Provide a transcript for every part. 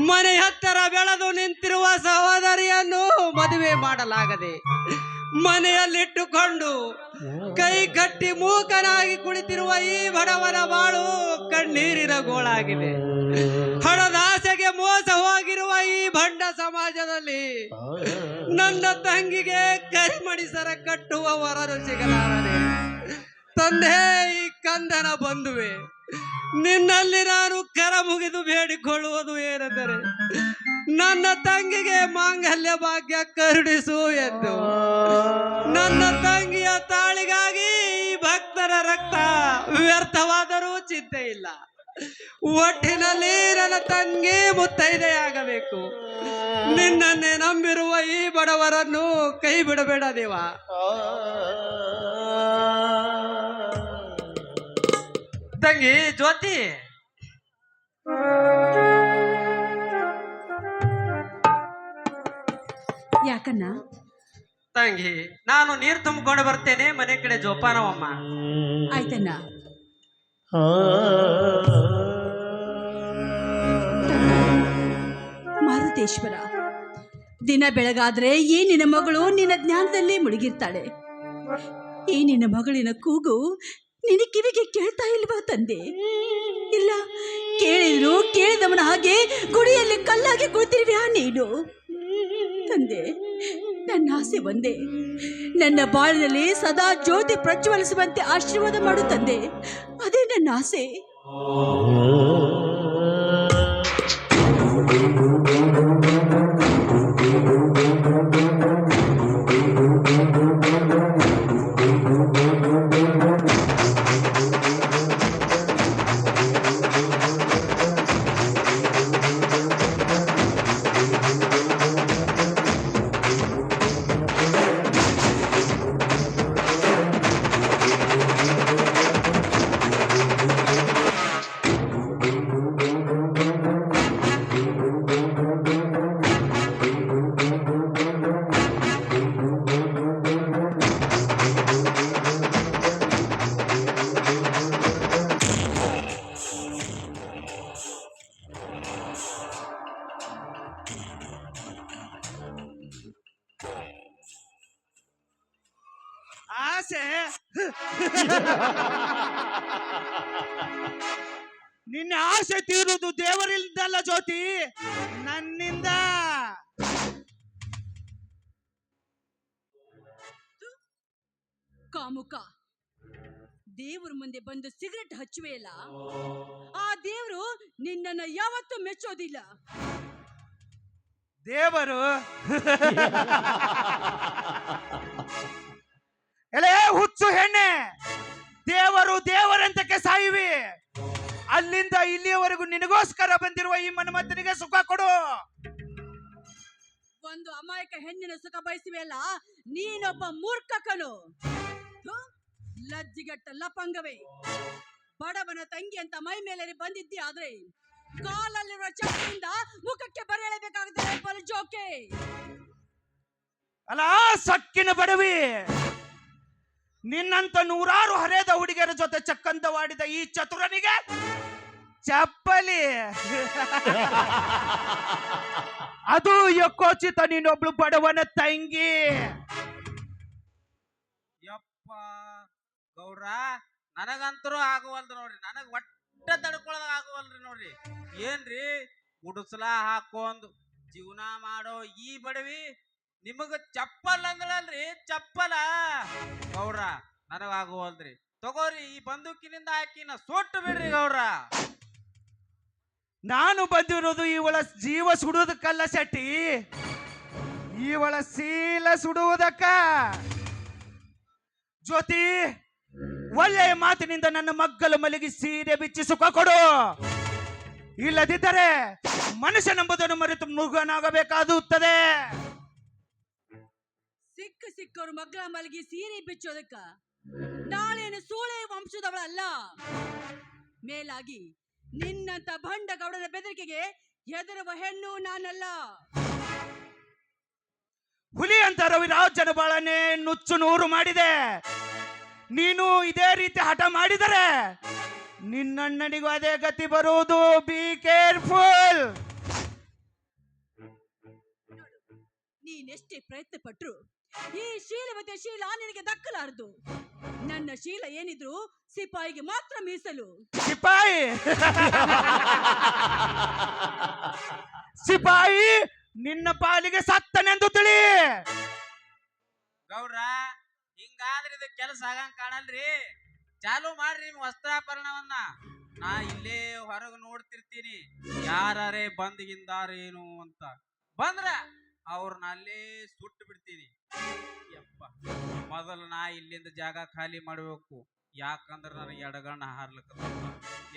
ಮನೆ ಹತ್ತಿರ ಬೆಳೆದು ನಿಂತಿರುವ ಸಹೋದರಿಯನ್ನು ಮದುವೆ ಮಾಡಲಾಗದೆ ಮನೆಯಲ್ಲಿಟ್ಟುಕೊಂಡು ಕೈ ಕಟ್ಟಿ ಮೂಕನಾಗಿ ಕುಳಿತಿರುವ ಈ ಬಡವನ ಬಾಳು ಕಣ್ಣೀರಿನ ಗೋಳಾಗಿದೆ. ಹಣದ ಆಸೆಗೆ ಮೋಸ ಹೋಗಿರುವ ಈ ಭಂಡ ಸಮಾಜದಲ್ಲಿ ನನ್ನ ತಂಗಿಗೆ ಕರಿಮಣಿಸರ ಕಟ್ಟುವ ವರನು ಸಿಗಲಾರದೆ. ತಂದೆ, ಈ ಕಂದನ ಬಂಧುವೆ, ನಿನ್ನಲ್ಲಿ ನಾನು ಕರ ಮುಗಿದು ಬೇಡಿಕೊಳ್ಳುವುದು ಏನೆಂದರೆ ನನ್ನ ತಂಗಿಗೆ ಮಾಂಗಲ್ಯ ಭಾಗ್ಯ ಕರುಣಿಸು ಎಂದು. ನನ್ನ ತಂಗಿಯ ತಾಳಿಗಾಗಿ ಭಕ್ತರ ರಕ್ತ ವ್ಯರ್ಥವಾದರೂ ಚಿಂತೆ ಇಲ್ಲ. ಒಟ್ಟಿನಲ್ಲಿ ನನ್ನ ತಂಗಿ ಮುತ್ತೈದೆಯಾಗಬೇಕು. ನಿನ್ನನ್ನೇ ನಂಬಿರುವ ಈ ಬಡವರನ್ನು ಕೈ ಬಿಡಬೇಡ ದೇವ. ತಂಗಿ ಜ್ಯೋತಿ, ಯಾಕನ್ನ? ತಂಗಿ, ನಾನು ನೀರು ತುಂಬಿಕೊಂಡು ಬರ್ತೇನೆ, ಮನೆ ಕಡೆ ಜೋಪಾನವಮ್ಮ. ಆಯ್ತಣ್ಣ. ಮಾರುತೇಶ್ವರ, ದಿನ ಬೆಳಗಾದ್ರೆ ಈ ನಿನ್ನ ಮಗಳು ನಿನ್ನ ಜ್ಞಾನದಲ್ಲೇ ಮುಳುಗಿರ್ತಾಳೆ. ಈ ನಿನ್ನ ಮಗಳಿನ ಕೂಗು ನಿನ್ನ ಕಿವಿಗೆ ಕೇಳ್ತಾ ಇಲ್ವಾ ತಂದೆ? ಇಲ್ಲ, ಕೇಳಿದ್ರು ಕೇಳಿದವನ ಹಾಗೆ ಗುಡಿಯಲ್ಲಿ ಕಲ್ಲಾಗಿ ಕುಳಿತಿರ್ವ್ಯಾ ನೀನು? ತಂದೆ, ನನ್ನ ಆಸೆ ಒಂದೇ, ನನ್ನ ಬಾಳಿನಲ್ಲಿ ಸದಾ ಜ್ಯೋತಿ ಪ್ರಜ್ವಲಿಸುವಂತೆ ಆಶೀರ್ವಾದ ಮಾಡು ತಂದೆ. ಅದೇ ನನ್ನ ಆಸೆ. ಆಸೆ ನಿನ್ನ ಆಸೆ ತೀರುವುದು ದೇವರಿಂದಲ್ಲ ಜ್ಯೋತಿ, ನನ್ನಿಂದ. ಕಾಮುಕ, ದೇವ್ರ ಮುಂದೆ ಬಂದು ಸಿಗರೆಟ್ ಹಚ್ಚುವೆಯಲ್ಲ, ಆ ದೇವರು ನಿನ್ನನ್ನ ಯಾವತ್ತೂ ಮೆಚ್ಚೋದಿಲ್ಲ. ದೇವರು ಎಳೆ ಹುಚ್ಚು ಹೆಣ್ಣೆ, ದೇವರು ದೇವರಂತಕ್ಕೆ ಸಾಯುವಿ. ಅಲ್ಲಿಂದ ಇಲ್ಲಿಯವರೆಗೂ ನಿನಗೋಸ್ಕರ ಬಂದಿರುವ ಈ ಮನ್ಮಥನಿಗೆ ಸುಖ ಕೊಡು. ಒಂದು ಅಮಾಯಕ ಹೆಣ್ಣಿನ ಸುಖ ಬಯಸುವೆಯಲ್ಲ, ನೀನೊಬ್ಬ ಮೂರ್ಖಕನು. ಲಜ್ಜಿಗಟ್ಟ ಲಪಂಗವೇ, ಬಡವನ ತಂಗಿ ಅಂತ ಮೈ ಮೇಲೆ ಬಂದಿದ್ದಿ, ಆದ್ರೆ ಕಾಲಲ್ಲಿರುವ ಚಾಟಿಯಿಂದ ಮುಖಕ್ಕೆ ಬರೆಯಲೇಬೇಕಾಗುತ್ತದೆ ಬಲು ಜೋಕೆ. ಅಲ್ಲ ಸಕ್ಕಿನ ಬಡವಿ, ನಿನ್ನಂತ ನೂರಾರು ಹರಿಯದ ಹುಡುಗಿಯರ ಜೊತೆ ಚಕ್ಕಂದವಾಡಿದ ಈ ಚತುರನಿಗೆ ಚಪ್ಪಲಿ. ಅದು ಯಕೋಚಿತ ನೀನೊಬ್ಳು ಬಡವನ ತಂಗಿ. ಯಪ್ಪ ಗೌಡ್ರ, ನನಗಂತರೂ ಆಗುವಲ್ದು ನೋಡ್ರಿ, ನನಗ್ ಒಟ್ಟ ತಡ್ಕೊಳದಾಗ ಆಗುವಲ್ರಿ ನೋಡ್ರಿ. ಏನ್ರಿ ಗುಡಿಸಲ ಹಾಕೊಂಡ್ ಜೀವನ ಮಾಡೋ ಈ ಬಡವಿ ನಿಮಗ ಚಪ್ಪಲ್ ಅಂದ್ರಲ್ರಿ, ಚಪ್ಪಲ ಗೌಡ್ರ ನನಗಾಗುವಲ್ರಿ. ತಗೋರಿ, ಈ ಬಂದೂಕಿನಿಂದ ಹಾಕಿನ ಸೊಟ್ಟು ಬಿಡ್ರಿ ಗೌಡ್ರ. ನಾನು ಬಂದಿರೋದು ಇವಳ ಜೀವ ಸುಡುವುದಕ್ಕಲ್ಲ ಶೆಟ್ಟಿ, ಇವಳ ಶೀಲ ಸುಡುವುದಕ್ಕ. ಜ್ಯೋತಿ, ಒಳ್ಳೆಯ ಮಾತಿನಿಂದ ನನ್ನ ಮಗ್ಗಲು ಮಲಗಿ ಸೀರೆ ಬಿಚ್ಚಿ ಸುಖ ಕೊಡು. ಇಲ್ಲದಿದ್ದರೆ ಮನುಷ್ಯನೆಂಬುದನ್ನು ಮರೆತು ಮೃಗನಾಗಬೇಕಾಗುತ್ತದೆ. ಸಿಕ್ಕರು ಮಗ್ಗಲ ಮಲಗಿ ಸೀರೆ ಬಿಚ್ಚೋದಕ್ಕ ನಾಳೇನು ಸೂಳೆ ವಂಶದವಳಲ್ಲ. ಮೇಲಾಗಿ ನಿನ್ನಂತ ಭಂಡ ಗೌಡನ ಬೆದರಿಕೆಗೆ ಹೆದರುವ ಹೆಣ್ಣು ನಾನಲ್ಲ. ಹುಲಿ ಅಂತ ರವಿರಾಜನ ಬಾಳನೆ ನುಚ್ಚು ನೂರು ಮಾಡಿದೆ. ನೀನು ಇದೇ ರೀತಿ ಹಠ ಮಾಡಿದರೆ ನಿನ್ನಣ್ಣನಿಗೂ ಅದೇ ಗತಿ ಬರುವುದು. Be careful. ನೀನೆಷ್ಟೇ ಪ್ರಯತ್ನ ಪಟ್ರು ಈ ಶೀಲವತಿಯ ಶೀಲ ನಿನಗೆ ದಕ್ಕಲಾರದು. ನನ್ನ ಶೀಲ ಏನಿದ್ರು ಸಿಪಾಯಿಗೆ ಮಾತ್ರ ಮೀಸಲು. ಸಿಪಾಯಿ ಸಿಪಾಯಿ ನಿನ್ನ ಪಾಲಿಗೆ ಸತ್ತನೆಂದು ತಿಳಿ. ಗೌಡ್ರ ಹಿಂಗಾದ್ರೆ ಇದು ಕೆಲಸ ಆಗಂಗ್ ಕಾಣಲ್ರಿ. ಚಾಲು ಮಾಡ್ರಿ ನಿಮ್ ವಸ್ತ್ರಾಭರಣವನ್ನ. ನಾ ಇಲ್ಲೇ ಹೊರಗೆ ನೋಡ್ತಿರ್ತೀನಿ, ಯಾರೇ ಬಂದ್ಗಿಂದಾರೇನು ಅಂತ. ಬಂದ್ರ ಅವ್ರನ್ನ ಅಲ್ಲೇ ಸುಟ್ಟು ಬಿಡ್ತೀನಿ. ಯಪ್ಪ, ಮೊದಲು ನಾ ಇಲ್ಲಿಂದ ಜಾಗ ಖಾಲಿ ಮಾಡ್ಬೇಕು. ಯಾಕಂದ್ರ ನನಗೆ ಎಡಗಣ್ಣ ಹಾರ್ಲಕ್ಕ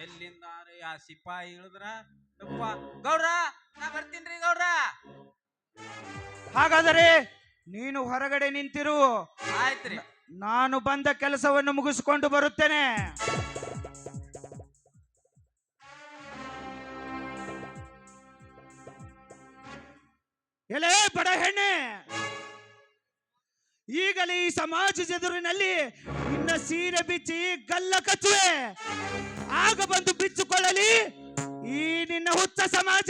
ಎಲ್ಲಿಂದಾರೆ ಆ ಸಿಪಾಯಿ ಇಳಿದ್ರ ಯಪ್ಪ. ಗೌಡ್ರ ನಾ ಬರ್ತೀನ್ರಿ ಗೌಡ್ರ. ಹಾಗಾದರೆ ನೀನು ಹೊರಗಡೆ ನಿಂತಿರು. ಆಯ್ತ್ರಿ. ನಾನು ಬಂದ ಕೆಲಸವನ್ನು ಮುಗಿಸಿಕೊಂಡು ಬರುತ್ತೇನೆ. ಎಲೆ ಬಡ ಹೆಣ್ಣೆ, ಈಗಲೇ ಈ ಸಮಾಜದ ಎದುರಿನಲ್ಲಿ ನಿನ್ನ ಸೀರೆ ಬಿಚ್ಚಿ ಗಲ್ಲ ಕಚ್ಚುವೆ. ಆಗ ಬಂದು ಬಿಚ್ಚಿಕೊಳ್ಳಲಿ ಈ ನಿನ್ನ ಹುಚ್ಚ ಸಮಾಜ.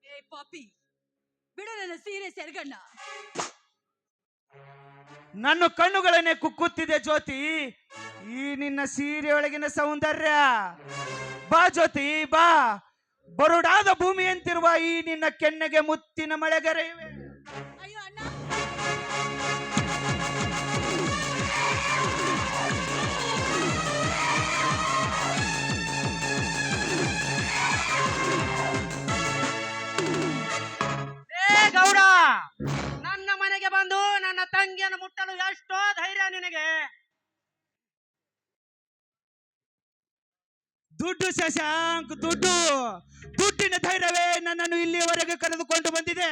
ಏ ಪಾಪಿ, ಬಿಡ ನನ್ನ ಸೀರೆ ಸೆರಗಣ್ಣ. ನನ್ನ ಕಣ್ಣುಗಳನ್ನೇ ಕುಕ್ಕುತ್ತಿದೆ ಜ್ಯೋತಿ ಈ ನಿನ್ನ ಸೀರೆಯೊಳಗಿನ ಸೌಂದರ್ಯ. ಬಾ ಜ್ಯೋತಿ ಬಾ, ಬರುಡಾದ ಭೂಮಿಯಂತಿರುವ ಈ ನಿನ್ನ ಕೆನ್ನೆಗೆ ಮುತ್ತಿನ ಮಳೆಗರೆಯುವೆ. ಅಯ್ಯೋ ಅಣ್ಣ, ಏ ಗೌಡ, ನನ್ನ ಮನೆಗೆ ಬಂದು ನನ್ನ ತಂಗಿಯನ್ನು ಮುಟ್ಟಲು ಎಷ್ಟೋ ಧೈರ್ಯ ನಿನಗೆ. ದುಡ್ಡು ಶಶಾಂಕ್, ದುಡ್ಡಿನ ಧೈರ್ಯವೇ ನನ್ನನ್ನು ಇಲ್ಲಿಯವರೆಗೆ ಕರೆದುಕೊಂಡು ಬಂದಿದೆ.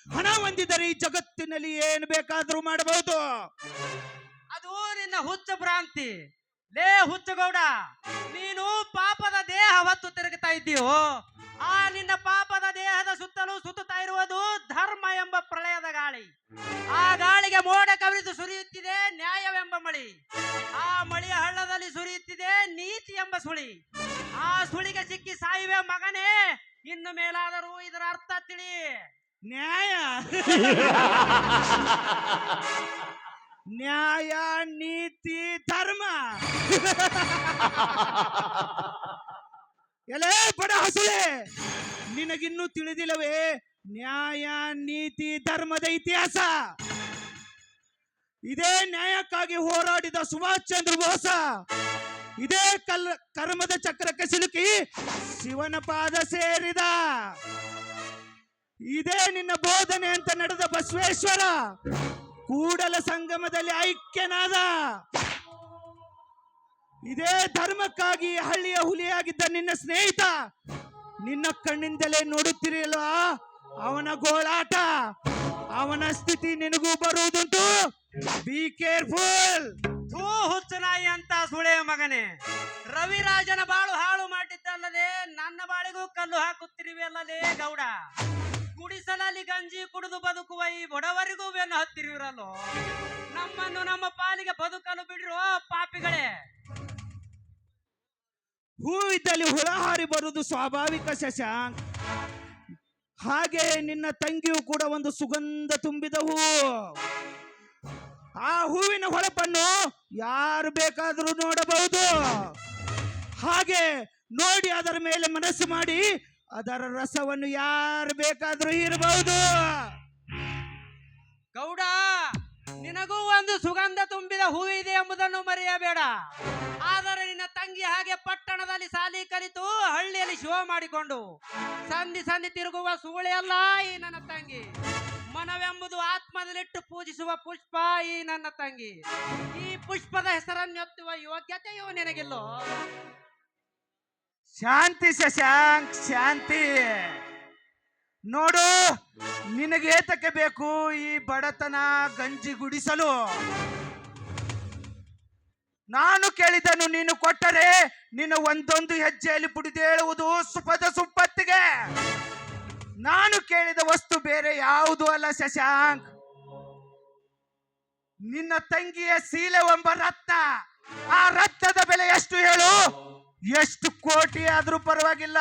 ಹಣ ಹೊಂದಿದರೆ ಈ ಜಗತ್ತಿನಲ್ಲಿ ಏನು ಬೇಕಾದರೂ ಮಾಡಬಹುದು. ಅದು ನಿನ್ನ ಹುಚ್ಚ ಭ್ರಾಂತಿ. ಲೇ ಹುಚ್ಚಗೌಡ, ನೀನು ಪಾಪದ ದೇಹ ಹೊತ್ತು ತಿರುಗುತ್ತಾ ಇದ್ದೀಯೋ. ಆ ನಿನ್ನ ಪಾಪದ ದೇಹದ ಸುತ್ತಲೂ ಸುತ್ತುತ್ತಾ ಇರುವುದು ಧರ್ಮ ಎಂಬ ಪ್ರಳಯದ ಗಾಳಿ. ಆ ಗಾಳಿಗೆ ಮೋಡ ಕವಿದು ಸುರಿಯುತ್ತಿದೆ ನ್ಯಾಯವೆಂಬ ಮಳಿ. ಆ ಮಳಿಯ ಹಳ್ಳದಲ್ಲಿ ಸುರಿಯುತ್ತಿದೆ ನೀತಿ ಎಂಬ ಸುಳಿ. ಆ ಸುಳಿಗೆ ಸಿಕ್ಕಿ ಸಾಯುವೆ ಮಗನೇ. ಇನ್ನು ಮೇಲಾದರೂ ಇದರ ಅರ್ಥ ತಿಳಿ. ನ್ಯಾಯ ನ್ಯಾಯ, ನೀತಿ, ಧರ್ಮ. ಎಲೆ ಬಡ ಹಸುಳೆ, ನಿನಗಿನ್ನೂ ತಿಳಿದಿಲ್ಲವೇ ನ್ಯಾಯ, ನೀತಿ, ಧರ್ಮದ ಇತಿಹಾಸ? ಇದೇ ನ್ಯಾಯಕ್ಕಾಗಿ ಹೋರಾಡಿದ ಸುಭಾಷ್ ಚಂದ್ರ ಬೋಸ ಇದೇ ಕರ್ಮದ ಚಕ್ರಕ್ಕೆ ಸಿಲುಕಿ ಶಿವನ ಪಾದ ಸೇರಿದ. ಇದೇ ನಿನ್ನ ಬೋಧನೆ ಅಂತ ನಡೆದ ಬಸವೇಶ್ವರ ಕೂಡಲ ಸಂಗಮದಲ್ಲಿ ಐಕ್ಯನಾದ. ಇದೇ ಧರ್ಮಕ್ಕಾಗಿ ಹಳ್ಳಿಯ ಹುಲಿಯಾಗಿದ್ದ ನಿನ್ನ ಸ್ನೇಹಿತ ನಿನ್ನ ಕಣ್ಣಿಂದಲೇ ನೋಡುತ್ತಿರಲ್ವಾ ಅವನ ಗೋಳಾಟ. ಅವನ ಸ್ಥಿತಿ ನಿನಗೂ ಬರುವುದುಂಟು. Be careful. ಥೂ ಹುಚ್ಚನಾಯಿ ಅಂತ ಸುಳೆ ಮಗನೇ. ರವಿರಾಜನ ಬಾಳು ಹಾಳು ಮಾಡಿದ್ದಲ್ಲದೆ ನನ್ನ ಬಾಳಿಗೂ ಕಲ್ಲು ಹಾಕುತ್ತಿರುವೆ ಅಲ್ಲಲೇ ಗೌಡ. ಗುಡಿಸಲಲ್ಲಿ ಗಂಜಿ ಕುಡಿದು ಬದುಕುವ ಈ ಬಡವರಿಗೂ ಬೆನ್ನು ಹತ್ತಿರುವಿರಲ್ಲೋ. ನಮ್ಮನ್ನು ನಮ್ಮ ಪಾಲಿಗೆ ಬದುಕಲು ಬಿಡಿರೋ ಪಾಪಿಗಳೇ. ಹೂ ಇದ್ದಲ್ಲಿ ಹುಳ ಹಾರಿ ಬರುವುದು ಸ್ವಾಭಾವಿಕ ಶಶಾಂಕ್. ಹಾಗೆ ನಿನ್ನ ತಂಗಿಯೂ ಕೂಡ ಒಂದು ಸುಗಂಧ ತುಂಬಿದ ಹೂ. ಆ ಹೂವಿನ ಹೊಳಪನ್ನು ಯಾರು ಬೇಕಾದರೂ ನೋಡಬಹುದು. ಹಾಗೆ ನೋಡಿ ಅದರ ಮೇಲೆ ಮನಸ್ಸು ಮಾಡಿ ಅದರ ರಸವನ್ನು ಯಾರು ಬೇಕಾದರೂ ಹೀರಬಹುದು. ಗೌಡ, ನಿನಗೂ ಒಂದು ಸುಗಂಧ ತುಂಬಿದ ಹೂವಿದೆ ಎಂಬುದನ್ನು ಮರೆಯಬೇಡ. ಆದರೆ ನಿನ್ನ ತಂಗಿ ಹಾಗೆ ಪಟ್ಟಣದಲ್ಲಿ ಸಾಲಿ ಕಲಿತು ಹಳ್ಳಿಯಲ್ಲಿ ಶಿವ ಮಾಡಿಕೊಂಡು ಸಂಧಿ ಸಂಧಿ ತಿರುಗುವ ಸುಗುಳೆ ಅಲ್ಲ ಈ ನನ್ನ ತಂಗಿ. ಮನವೆಂಬುದು ಆತ್ಮದಲ್ಲಿಟ್ಟು ಪೂಜಿಸುವ ಪುಷ್ಪ ಈ ನನ್ನ ತಂಗಿ. ಈ ಪುಷ್ಪದ ಹೆಸರನ್ನೆತ್ತುವ ಯೋಗ್ಯತೆಯೂ ನಿನಗಿಲ್ಲೋ. ಶಾಂತಿ ಶಶಾಂಕ್, ಶಾಂತಿ. ನೋಡು, ನಿನಗೆ ಏತಕ್ಕೆ ಬೇಕು ಈ ಬಡತನ ಗಂಜಿ ಗುಡಿಸಲು? ನಾನು ಕೇಳಿದನು ನೀನು ಕೊಟ್ಟರೆ ನಿನ್ನ ಒಂದೊಂದು ಹೆಜ್ಜೆಯಲ್ಲಿ ಪುಡಿದೇಳುವುದು ಸುಪದ ಸುಪ್ಪತ್ತಿಗೆ. ನಾನು ಕೇಳಿದ ವಸ್ತು ಬೇರೆ ಯಾವುದು ಅಲ್ಲ ಶಶಾಂಕ್. ನಿನ್ನ ತಂಗಿಯ ಸೀಲೆ ಎಂಬ ರತ್ನ. ಆ ರತ್ನದ ಬೆಲೆ ಎಷ್ಟು ಹೇಳು? ಎಷ್ಟು ಕೋಟಿ ಆದ್ರೂ ಪರವಾಗಿಲ್ಲ,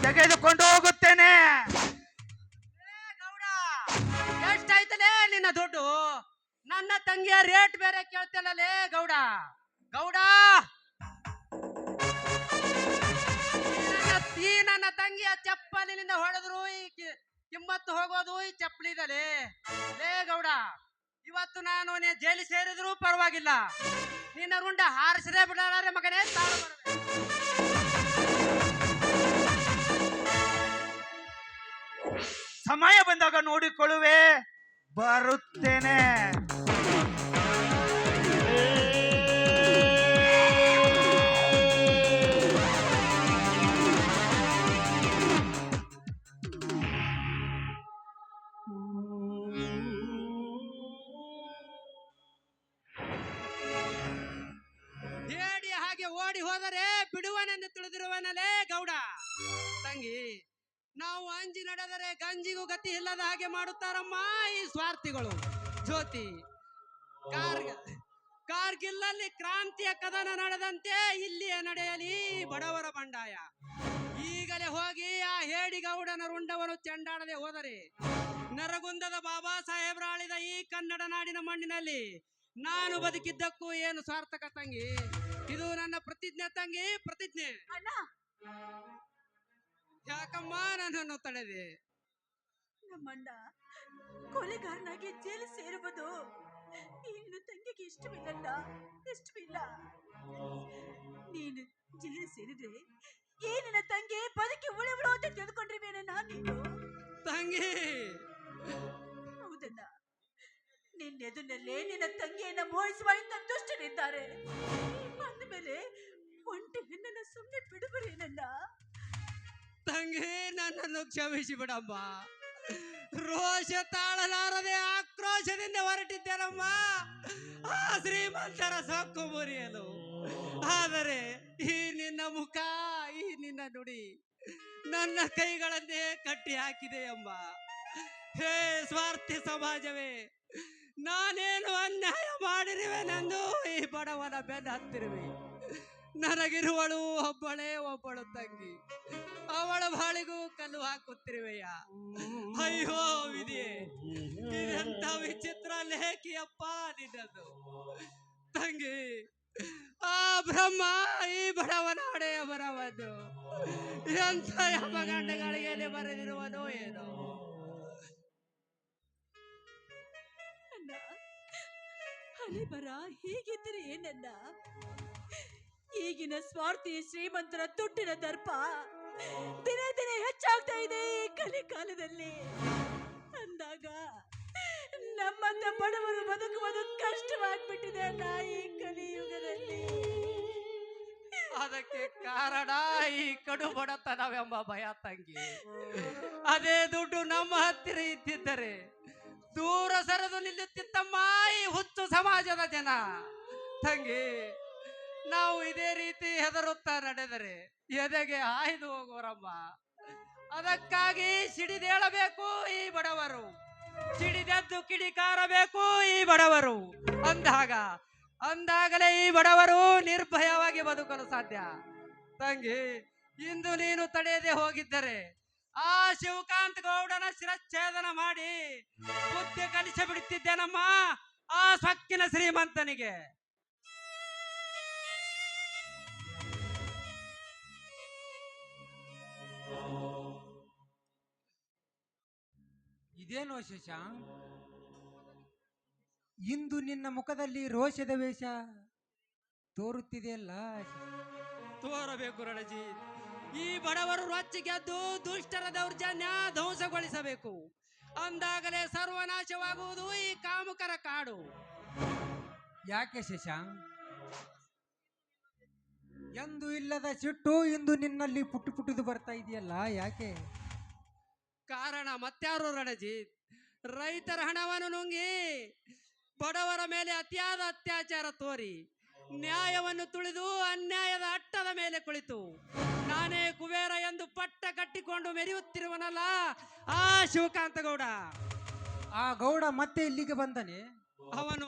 ತೆಗೆದುಕೊಂಡು ಹೋಗುತ್ತೇನೆ. ಗೌಡ, ಎಷ್ಟಾಯ್ತಲೇ ನಿನ್ನ ದುಡ್ಡು? ನನ್ನ ತಂಗಿಯ ರೇಟ್ ಬೇರೆ ಕೇಳ್ತೇನಲ್ಲೇ ಗೌಡ. ಗೌಡ, ಈ ನನ್ನ ತಂಗಿಯ ಚಪ್ಪಲಿನಿಂದ ಹೊಡೆದ್ರು ಈ ಕಿಮ್ಮತ್ತು ಹೋಗೋದು ಈ ಚಪ್ಪಲಿದಲೇ. ಲೇ ಗೌಡ, ಇವತ್ತು ನಾನು ಜೈಲು ಸೇರಿದ್ರು ಪರವಾಗಿಲ್ಲ, ನಿನ್ನ ರುಂಡ ಹಾರಿಸದೆ ಬಿಡಲಾರೆ ಮಗನೇ. ತಾಳು ಬರಬೇಕು. ಸಮಯ ಬಂದಾಗ ನೋಡಿಕೊಳ್ಳುವೆ, ಬರುತ್ತೇನೆ. ಹೇಡಿ ಹಾಗೆ ಓಡಿ ಹೋದರೆ ಬಿಡುವನೆಂದು ತಿಳಿದಿರುವನಲೇ ಗೌಡ. ತಂಗಿ, ನಾವು ಅಂಜಿ ನಡೆದರೆ ಗಂಜಿಗೂ ಗತಿ ಇಲ್ಲದ ಹಾಗೆ ಮಾಡುತ್ತಾರಮ್ಮ ಈ ಸ್ವಾರ್ಥಿಗಳು. ಜ್ಯೋತಿ, ಕಾರ್ಗಿಲ್ಲಲ್ಲಿ ಕ್ರಾಂತಿಯ ಕದನ ನಡೆದಂತೆ ಇಲ್ಲಿಯೇ ನಡೆಯಲಿ ಬಡವರ ಬಂಡಾಯ. ಈಗಲೇ ಹೋಗಿ ಆ ಹೇಡಿಗೌಡನ ರುಂಡವನ್ನು ಚೆಂಡಾಡದೆ ಹೋದರೆ ನರಗುಂದದ ಬಾಬಾ ಸಾಹೇಬ್ರ ಆಳಿದ ಈ ಕನ್ನಡ ನಾಡಿನ ಮಣ್ಣಿನಲ್ಲಿ ನಾನು ಬದುಕಿದ್ದಕ್ಕೂ ಏನು ಸಾರ್ಥಕ ತಂಗಿ. ಇದು ನನ್ನ ಪ್ರತಿಜ್ಞೆ ತಂಗಿ, ಪ್ರತಿಜ್ಞೆ. ಅಣ್ಣ, ಯಾಕಮ್ಮ ನನ್ನನ್ನು ತಡೆದೆ? ನಮ್ಮಣ್ಣ ಕೊಲೆಗಾರನಾಗಿ ಜೈಲು ಸೇರುವುದು ಈ ನಿನ್ನ ತಂಗಿಗೆ ಇಷ್ಟವಿಲ್ಲ, ಇಷ್ಟವಿಲ್ಲ. ನೀನು ಜೈಲು ಸೇರಿದ್ರೆ ಈ ನಿನ್ನ ತಂಗಿ ಬದುಕಿ ಉಳಿವಳು ಅಂತ ತಿಳ್ಕೊಂಡಿರುವೇನ ನೀನು? ತಂಗಿ, ಹೌದಣ್ಣ, ನಿನ್ನೆದುನಲ್ಲೇ ನಿನ್ನ ತಂಗಿಯನ್ನ ಮೋಹಿಸುವ ಇಂಥ ದುಷ್ಟರಿದ್ದಾರೆ. ಅಂದಮೇಲೆ ಒಂಟಿ ಹೆಣ್ಣನ್ನ ಸುಮ್ಮನೆ ಬಿಡುವರೇನಣ್ಣ? ತಂಗಿ, ನನ್ನನ್ನು ಕ್ಷಮಿಸಿ ಬಿಡಮ್ಮ. ರೋಷ ತಾಳಲಾರದೆ ಆಕ್ರೋಶದಿಂದ ಹೊರಟಿದ್ದೇನಮ್ಮ ಆ ಶ್ರೀಮಂತರ ಸೊಕ್ಕು ಮುರಿಯಲು. ಆದರೆ ಈ ನಿನ್ನ ಮುಖ, ಈ ನಿನ್ನ ನುಡಿ ನನ್ನ ಕೈಗಳನ್ನೇ ಕಟ್ಟಿ ಹಾಕಿದೆ ಅಮ್ಮ. ಹೇ ಸ್ವಾರ್ಥಿ ಸಮಾಜವೇ, ನಾನೇನು ಅನ್ಯಾಯ ಮಾಡಿರುವೆನೆಂದು ಈ ಬಡವನ ಬೆನ್ನ ಹತ್ತಿರುವೆ. ನನಗಿರುವಳು ಒಬ್ಬಳು ತಂಗಿ, ಅವಳ ಬಾಳಿಗೂ ಕಲ್ಲು ಹಾಕುತ್ತಿರುವೆಯ. ಅಯ್ಯೋ ವಿಧಿಯೇ, ಇದೆಂತ ವಿಚಿತ್ರ ಲೇಖಿಯಪ್ಪ ನಿನ್ನದು. ತಂಗಿ, ಆ ಬ್ರಹ್ಮ ಈ ಬಡವನ ಹಣೆಯ ಬರವನು ಎಂಥ ಯಮಗಂಡಗಳಿಗೆ ಬರೆದಿರುವನೋ ಏನೋ. ಹಣೆ ಬರ ಹೀಗಿದ್ದರೆ ಏನನ್ನ? ಈಗಿನ ಸ್ವಾರ್ಥಿ ಶ್ರೀಮಂತರ ದುಡ್ಡಿನ ದರ್ಪ ದಿನೇ ದಿನೇ ಹೆಚ್ಚಾಗ್ತಾ ಇದೆ ಈ ಕಲಿಕಾಲದಲ್ಲಿ. ಅಂದಾಗ ನಮ್ಮಂತ ಬಡವರು ಬದುಕುವುದು ಕಷ್ಟವಾಗ್ಬಿಟ್ಟಿದೆ ಅಣ್ಣ ಈ ಕಲಿಯುಗದಲ್ಲಿ. ಅದಕ್ಕೆ ಕಾರಣ ಈ ಕಡು ಬಡತನವೆಂಬ ಭಯ ತಂಗಿ. ಅದೇ ದುಡ್ಡು ನಮ್ಮ ಹತ್ತಿರ ಇದ್ದಿದ್ದರೆ ದೂರ ಸರಿದು ನಿಲ್ಲುತ್ತಿತ್ತಮ್ಮ ಈ ಹುಚ್ಚು ಸಮಾಜದ ಜನ. ತಂಗಿ, ನಾವು ಇದೇ ರೀತಿ ಹೆದರುತ್ತಾ ನಡೆದರೆ ಎದೆಗೆ ಹಾಯ್ದು ಹೋಗುವರಮ್ಮ. ಅದಕ್ಕಾಗಿ ಸಿಡಿದೇಳಬೇಕು ಈ ಬಡವರು, ಸಿಡಿದೆದ್ದು ಕಿಡಿಕಾರಬೇಕು ಈ ಬಡವರು. ಅಂದಾಗಲೇ ಈ ಬಡವರು ನಿರ್ಭಯವಾಗಿ ಬದುಕಲು ಸಾಧ್ಯ. ತಂಗಿ, ಇಂದು ನೀನು ತಡೆಯದೆ ಹೋಗಿದ್ದರೆ ಆ ಶಿವಕಾಂತ್ ಗೌಡನ ಶಿರಚ್ಛೇದನ ಮಾಡಿ ಬುದ್ಧಿ ಕಲಿಸಿ ಬಿಡುತ್ತಿದ್ದೇನಮ್ಮ ಆ ಸೊಕ್ಕಿನ ಶ್ರೀಮಂತನಿಗೆ. ಇದೇನೋ ಶಶಾಂಕ್, ಇಂದು ನಿನ್ನ ಮುಖದಲ್ಲಿ ರೋಷದ ವೇಷ ತೋರುತ್ತಿದೆಯಲ್ಲ? ತೋರಬೇಕು ರಣಜಿತ್. ಈ ಬಡವರು ರೊಚ್ಚಿಗೆದ್ದು ದುಷ್ಟರ ದೌರ್ಜನ್ಯ ಧ್ವಂಸಗೊಳಿಸಬೇಕು. ಅಂದಾಗಲೇ ಸರ್ವನಾಶವಾಗುವುದು ಈ ಕಾಮುಕರ ಕಾಡು. ಯಾಕೆ ಶಶಾಂಕ್? ಎಂದು ಇಲ್ಲದ ಸಿಟ್ಟು ಇಂದು ನಿನ್ನಲ್ಲಿ ಪುಟ್ಟು ಬರ್ತಾ ಇದೆಯಲ್ಲ, ಯಾಕೆ? ಕಾರಣ ಮತ್ಯಾರು ರಣಜಿತ್? ರೈತರ ಹಣವನ್ನು ನುಂಗಿ ಬಡವರ ಮೇಲೆ ಅತಿಯಾದ ಅತ್ಯಾಚಾರ ತೋರಿ ನ್ಯಾಯವನ್ನು ತುಳಿದು ಅನ್ಯಾಯದ ಅಟ್ಟದ ಮೇಲೆ ಕುಳಿತು ನಾನೇ ಕುಬೇರ ಎಂದು ಪಟ್ಟ ಕಟ್ಟಿಕೊಂಡು ಮೆರೆಯುತ್ತಿರುವನಲ್ಲ ಆ ಶಿವಕಾಂತ ಗೌಡ. ಆ ಗೌಡ ಮತ್ತೆ ಇಲ್ಲಿಗೆ ಬಂದನೆ? ಅವನು